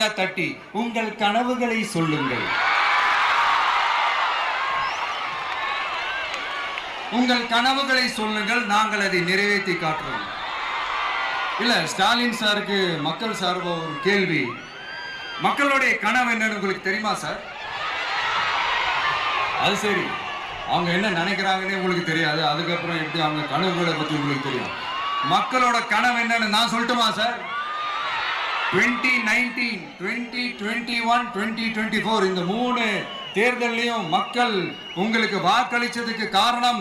தட்டி உங்கள் கனவுகளை சொல்லுங்கள். உங்கள் கனவுகளை சொல்லுங்கள், நாங்கள் அதை நிறைவேற்றி காட்டுறோம். இல்ல, ஸ்டாலின் சாருக்கு மக்கள் சார்பா ஒரு கேள்வி. மக்களுடைய கனவு என்னன்னு உங்களுக்கு தெரியுமா சார்? அது சரி, அவங்க என்ன நினைக்கிறாங்கன்னு உங்களுக்கு தெரியாது, அதுக்கப்புறம் எப்படி அவங்க கனவுகளை பத்தி உங்களுக்கு தெரியும். மக்களோட கனவு என்னன்னு நான் சொல்லட்டுமா சார்? 2019, 2021, 2024 இந்த 3 தேர்தலையும் மக்கள் உங்களுக்கு வாக்களிச்சதுக்கு காரணம்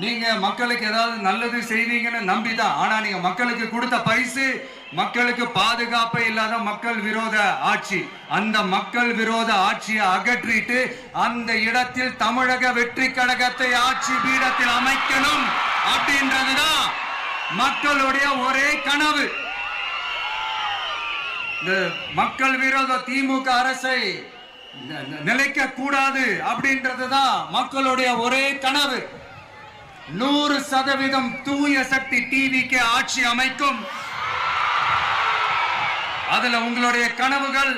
நீங்க மக்களுக்கு ஏதாவது நல்லது செய்வீங்கன்னு நம்பிதான். ஆனா நீங்க மக்களுக்கு கொடுத்த பரிசு மக்களுக்கு பாதுகாப்பே இல்லாத மக்கள் விரோத ஆட்சி. அந்த மக்கள் விரோத ஆட்சியை அகற்றிட்டு அந்த இடத்தில் தமிழக வெற்றி கழகத்தை ஆட்சி பீடத்தில் அமைக்கணும் அப்படின்றதுதான் மக்களுடைய ஒரே கனவு. இந்த மக்கள் விரோத திமுக அரசை நிலைக்க கூடாது அப்படின்றதுதான் மக்களுடைய ஒரே கனவு. 100% தூய சக்தி டிவிக்கு ஆட்சி அமைக்கும். அதுல உங்களுடைய கனவுகள்,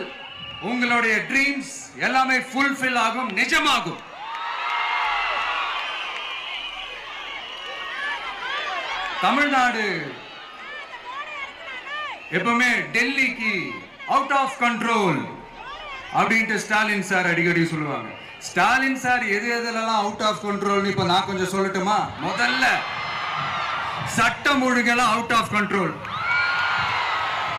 உங்களுடைய ட்ரீம்ஸ் எல்லாமே ஃபுல்ஃபில் ஆகும், நிஜமாகும். தமிழ்நாடு எப்பவுமே டெல்லிக்கு அவுட் ஆஃப் கண்ட்ரோல் அப்படின்ட்டு ஸ்டாலின் சார் அடிக்கடி சொல்லுவாங்க. ஸ்டாலின் சார் எது எதுலாம் அவுட் ஆஃப் கண்ட்ரோல் இப்ப நான் கொஞ்சம் சொல்லட்டுமா? முதல்ல சட்டம் ஒழுங்கெல்லாம் அவுட் ஆஃப் கண்ட்ரோல்.